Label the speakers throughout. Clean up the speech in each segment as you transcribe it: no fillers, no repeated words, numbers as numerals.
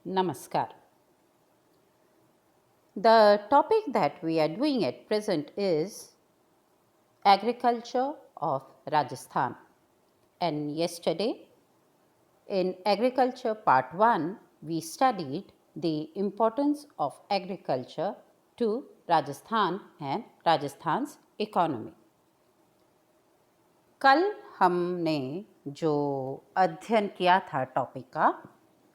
Speaker 1: Namaskar. The topic that we are doing at present is agriculture of Rajasthan. And yesterday, in agriculture part 1, we studied the importance of agriculture to Rajasthan and Rajasthan's economy. कल हमने जो अध्ययन किया था topic का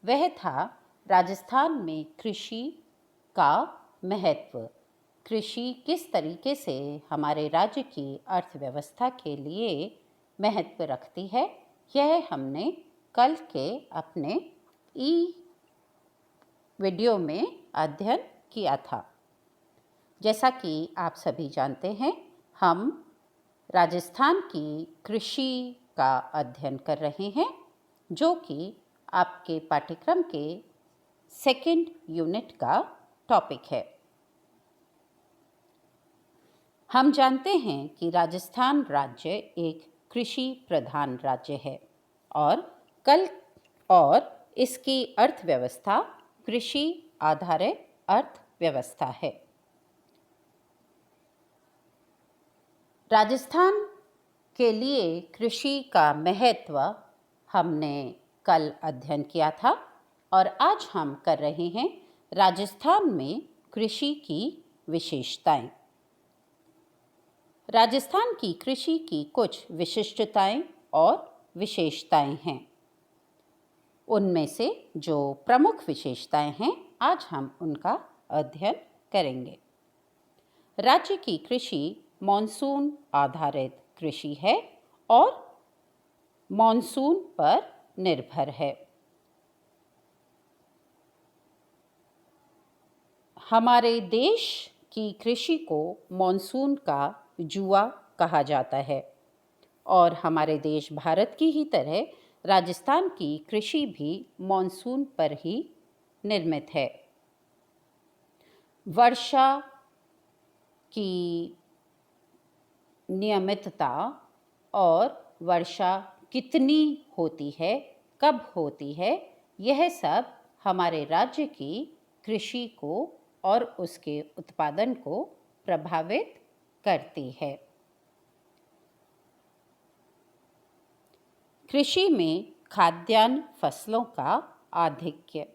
Speaker 1: वह था राजस्थान में कृषि का महत्व। कृषि किस तरीके से हमारे राज्य की अर्थव्यवस्था के लिए महत्व रखती है, यह हमने कल के अपने वीडियो में अध्ययन किया था। जैसा कि आप सभी जानते हैं, हम राजस्थान की कृषि का अध्ययन कर रहे हैं, जो कि आपके पाठ्यक्रम के सेकंड यूनिट का टॉपिक है। हम जानते हैं कि राजस्थान राज्य एक कृषि प्रधान राज्य है और इसकी अर्थव्यवस्था कृषि आधारित अर्थव्यवस्था है। राजस्थान के लिए कृषि का महत्व हमने कल अध्ययन किया था और आज हम कर रहे हैं राजस्थान में कृषि की विशेषताएं। राजस्थान की कृषि की कुछ विशिष्टताएं और विशेषताएं हैं। उनमें से जो प्रमुख विशेषताएं हैं, आज हम उनका अध्ययन करेंगे। राज्य की कृषि मॉनसून आधारित कृषि है और मॉनसून पर निर्भर है। हमारे देश की कृषि को मॉनसून का जुआ कहा जाता है और हमारे देश भारत की ही तरह राजस्थान की कृषि भी मॉनसून पर ही निर्मित है। वर्षा की नियमितता और वर्षा कितनी होती है, कब होती है, यह सब हमारे राज्य की कृषि को और उसके उत्पादन को प्रभावित करती है। कृषि में खाद्यान्न फसलों का आधिक्य।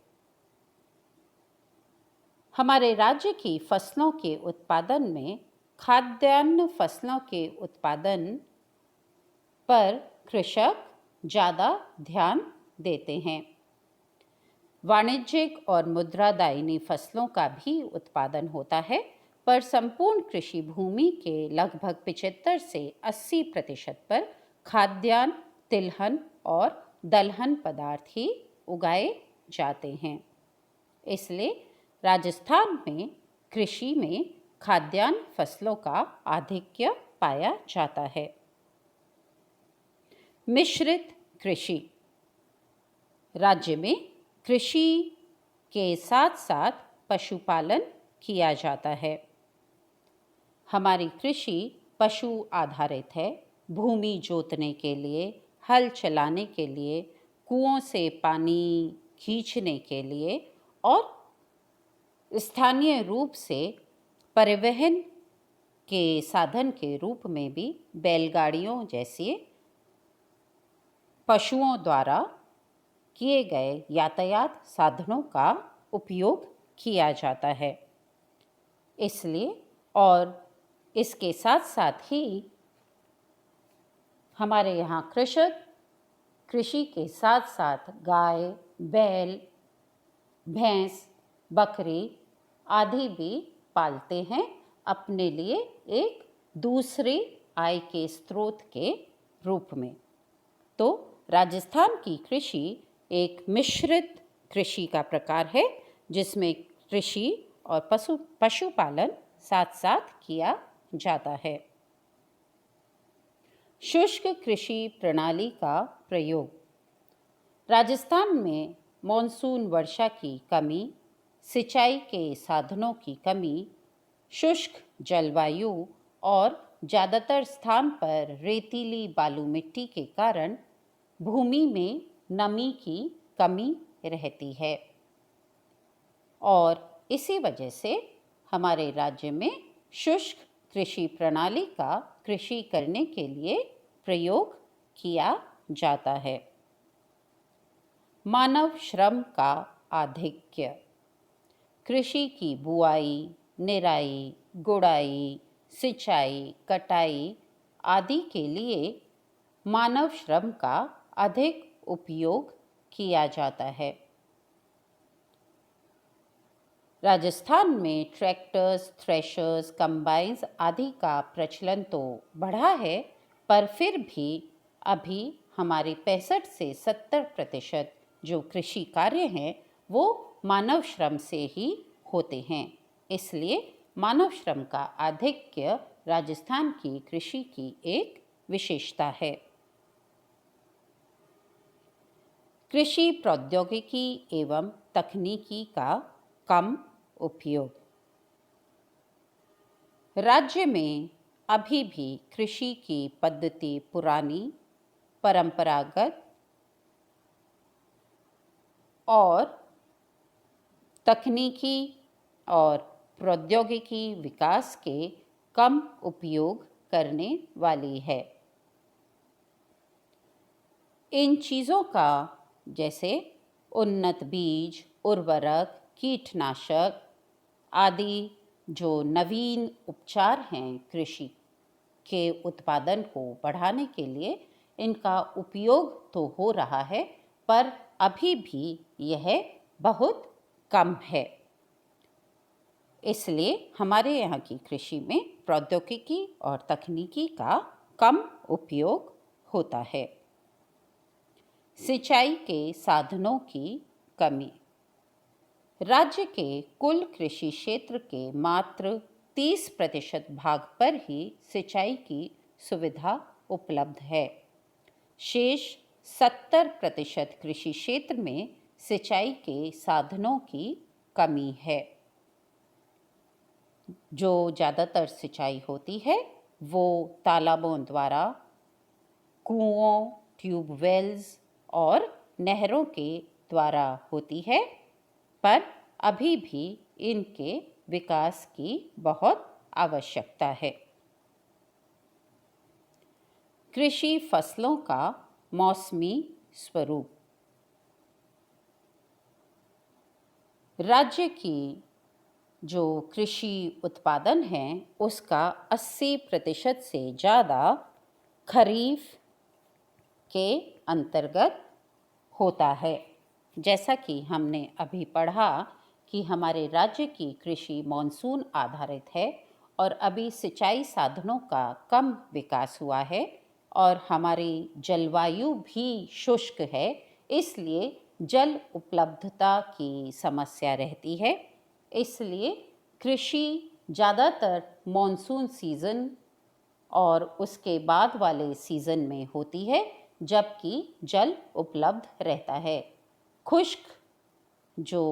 Speaker 1: हमारे राज्य की फसलों के उत्पादन में खाद्यान्न फसलों के उत्पादन पर कृषक ज़्यादा ध्यान देते हैं। वाणिज्यिक और मुद्रादायिनी फसलों का भी उत्पादन होता है, पर संपूर्ण कृषि भूमि के लगभग 75 से 80% पर खाद्यान्न, तिलहन और दलहन पदार्थ ही उगाए जाते हैं। इसलिए राजस्थान में कृषि में खाद्यान्न फसलों का आधिक्य पाया जाता है। मिश्रित कृषि। राज्य में कृषि के साथ साथ पशुपालन किया जाता है। हमारी कृषि पशु आधारित है। भूमि जोतने के लिए, हल चलाने के लिए, कुओं से पानी खींचने के लिए और स्थानीय रूप से परिवहन के साधन के रूप में भी बैलगाड़ियों जैसे पशुओं द्वारा किए गए यातायात साधनों का उपयोग किया जाता है। इसलिए और इसके साथ साथ ही हमारे यहाँ कृषक कृषि के साथ साथ गाय, बैल, भैंस, बकरी आदि भी पालते हैं, अपने लिए एक दूसरे आय के स्रोत के रूप में। तो राजस्थान की कृषि एक मिश्रित कृषि का प्रकार है, जिसमें कृषि और पशुपालन साथ साथ किया जाता है। शुष्क कृषि प्रणाली का प्रयोग। राजस्थान में मॉनसून वर्षा की कमी, सिंचाई के साधनों की कमी, शुष्क जलवायु और ज़्यादातर स्थान पर रेतीली बालू मिट्टी के कारण भूमि में नमी की कमी रहती है। और इसी वजह से हमारे राज्य में शुष्क कृषि प्रणाली का कृषि करने के लिए प्रयोग किया जाता है। मानव श्रम का आधिक्य। कृषि की बुआई, निराई, गुड़ाई, सिंचाई, कटाई आदि के लिए मानव श्रम का अधिक उपयोग किया जाता है। राजस्थान में ट्रैक्टर्स, थ्रेशर्स, कंबाइंस आदि का प्रचलन तो बढ़ा है, पर फिर भी अभी हमारे 65 से 70% जो कृषि कार्य हैं वो मानव श्रम से ही होते हैं। इसलिए मानव श्रम का आधिक्य राजस्थान की कृषि की एक विशेषता है। कृषि प्रौद्योगिकी एवं तकनीकी का कम उपयोग। राज्य में अभी भी कृषि की पद्धति पुरानी, परंपरागत और तकनीकी और प्रौद्योगिकी विकास के कम उपयोग करने वाली है। इन चीज़ों का जैसे उन्नत बीज, उर्वरक, कीटनाशक आदि जो नवीन उपचार हैं कृषि के उत्पादन को बढ़ाने के लिए, इनका उपयोग तो हो रहा है, पर अभी भी यह बहुत कम है। इसलिए हमारे यहाँ की कृषि में प्रौद्योगिकी और तकनीकी का कम उपयोग होता है। सिंचाई के साधनों की कमी। राज्य के कुल कृषि क्षेत्र के मात्र 30% भाग पर ही सिंचाई की सुविधा उपलब्ध है। शेष 70% कृषि क्षेत्र में सिंचाई के साधनों की कमी है। जो ज़्यादातर सिंचाई होती है वो तालाबों द्वारा, कुओं, ट्यूबवेल्स और नहरों के द्वारा होती है, पर अभी भी इनके विकास की बहुत आवश्यकता है। कृषि फसलों का मौसमी स्वरूप। राज्य की जो कृषि उत्पादन है उसका 80% से ज़्यादा खरीफ के अंतर्गत होता है। जैसा कि हमने अभी पढ़ा कि हमारे राज्य की कृषि मॉनसून आधारित है और अभी सिंचाई साधनों का कम विकास हुआ है और हमारी जलवायु भी शुष्क है, इसलिए जल उपलब्धता की समस्या रहती है। इसलिए कृषि ज़्यादातर मॉनसून सीज़न और उसके बाद वाले सीज़न में होती है, जबकि जल उपलब्ध रहता है। खुश्क जो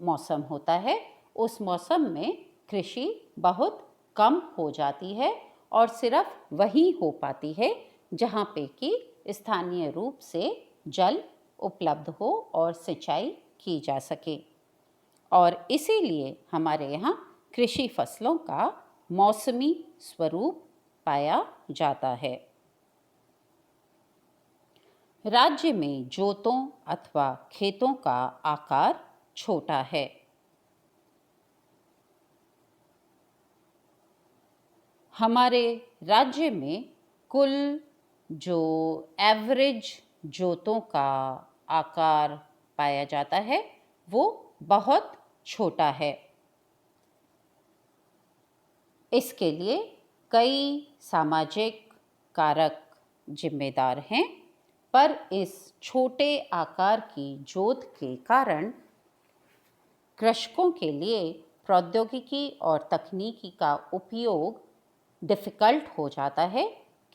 Speaker 1: मौसम होता है उस मौसम में कृषि बहुत कम हो जाती है और सिर्फ वही हो पाती है जहाँ पे कि स्थानीय रूप से जल उपलब्ध हो और सिंचाई की जा सके। और इसीलिए हमारे यहाँ कृषि फसलों का मौसमी स्वरूप पाया जाता है। राज्य में जोतों अथवा खेतों का आकार छोटा है। हमारे राज्य में कुल जो एवरेज जोतों का आकार पाया जाता है वो बहुत छोटा है। इसके लिए कई सामाजिक कारक जिम्मेदार हैं, पर इस छोटे आकार की जोत के कारण कृषकों के लिए प्रौद्योगिकी और तकनीकी का उपयोग डिफ़िकल्ट हो जाता है,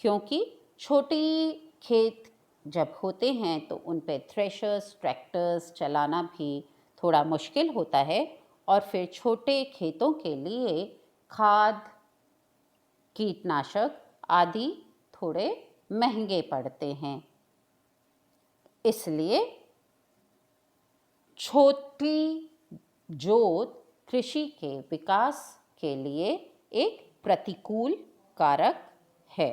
Speaker 1: क्योंकि छोटी खेत जब होते हैं तो उन पे थ्रेशर्स, ट्रैक्टर्स चलाना भी थोड़ा मुश्किल होता है और फिर छोटे खेतों के लिए खाद, कीटनाशक आदि थोड़े महंगे पड़ते हैं। इसलिए छोटी जोत कृषि के विकास के लिए एक प्रतिकूल कारक है।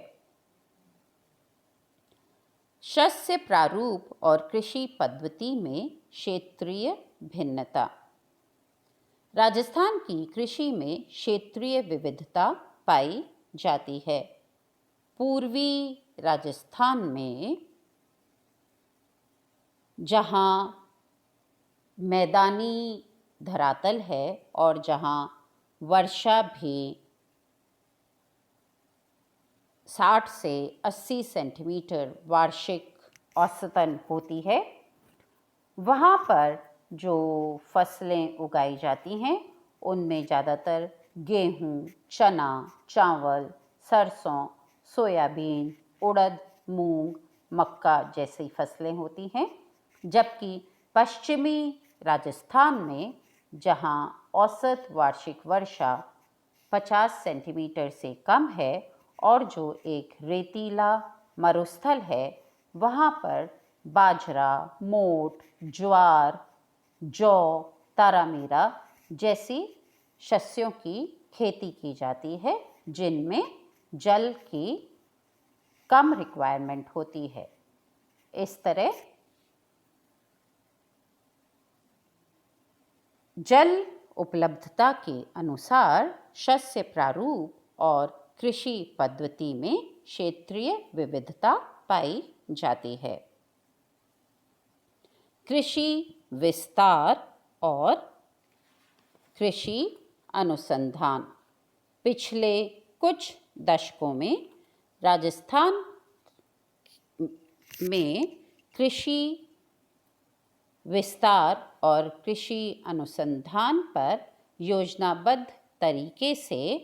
Speaker 1: शस्य प्रारूप और कृषि पद्धति में क्षेत्रीय भिन्नता। राजस्थान की कृषि में क्षेत्रीय विविधता पाई जाती है। पूर्वी राजस्थान में जहाँ मैदानी धरातल है और जहाँ वर्षा भी 60 से 80 सेंटीमीटर वार्षिक औसतन होती है, वहाँ पर जो फसलें उगाई जाती हैं उनमें ज़्यादातर गेहूँ, चना, चावल, सरसों, सोयाबीन, उड़द, मूंग, मक्का जैसी फसलें होती हैं। जबकि पश्चिमी राजस्थान में जहाँ औसत वार्षिक वर्षा 50 सेंटीमीटर से कम है और जो एक रेतीला मरुस्थल है, वहाँ पर बाजरा, मोठ, ज्वार, जौ, तारामीरा जैसी शस्यों की खेती की जाती है, जिनमें जल की कम रिक्वायरमेंट होती है। इस तरह जल उपलब्धता के अनुसार शस्य प्रारूप और कृषि पद्धति में क्षेत्रीय विविधता पाई जाती है। कृषि विस्तार और कृषि अनुसंधान। पिछले कुछ दशकों में राजस्थान में कृषि विस्तार और कृषि अनुसंधान पर योजनाबद्ध तरीके से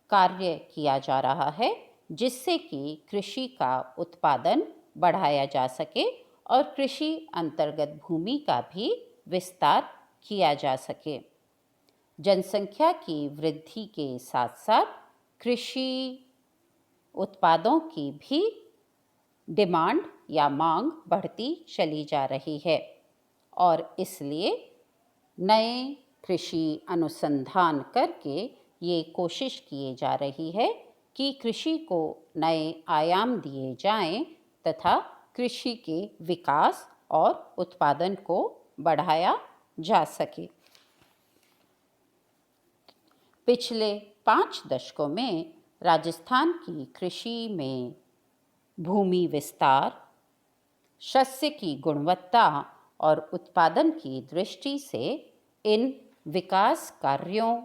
Speaker 1: कार्य किया जा रहा है, जिससे कि कृषि का उत्पादन बढ़ाया जा सके और कृषि अंतर्गत भूमि का भी विस्तार किया जा सके। जनसंख्या की वृद्धि के साथ साथ कृषि उत्पादों की भी डिमांड या मांग बढ़ती चली जा रही है और इसलिए नए कृषि अनुसंधान करके ये कोशिश किए जा रही है कि कृषि को नए आयाम दिए जाएं तथा कृषि के विकास और उत्पादन को बढ़ाया जा सके। पिछले 5 दशकों में राजस्थान की कृषि में भूमि विस्तार, शस्य की गुणवत्ता और उत्पादन की दृष्टि से इन विकास कार्यों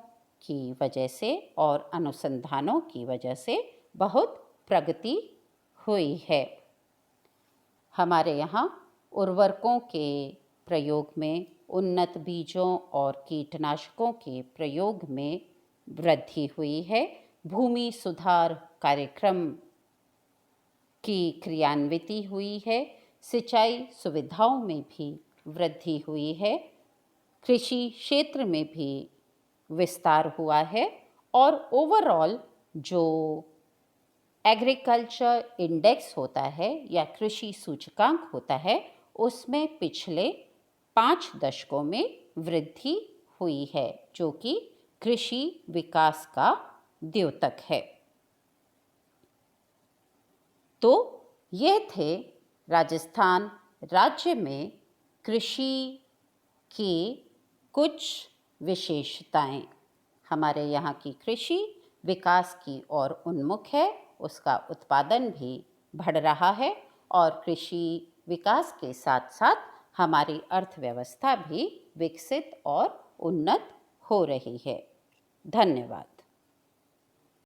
Speaker 1: की वजह से और अनुसंधानों की वजह से बहुत प्रगति हुई है। हमारे यहाँ उर्वरकों के प्रयोग में, उन्नत बीजों और कीटनाशकों के प्रयोग में वृद्धि हुई है। भूमि सुधार कार्यक्रम की क्रियान्विति हुई है। सिंचाई सुविधाओं में भी वृद्धि हुई है। कृषि क्षेत्र में भी विस्तार हुआ है और ओवरऑल जो एग्रीकल्चर इंडेक्स होता है या कृषि सूचकांक होता है, उसमें पिछले 5 दशकों में वृद्धि हुई है, जो कि कृषि विकास का द्योतक है। तो ये थे राजस्थान राज्य में कृषि की कुछ विशेषताएं। हमारे यहाँ की कृषि विकास की ओर उन्मुख है, उसका उत्पादन भी बढ़ रहा है और कृषि विकास के साथ साथ हमारी अर्थव्यवस्था भी विकसित और उन्नत हो रही है। धन्यवाद।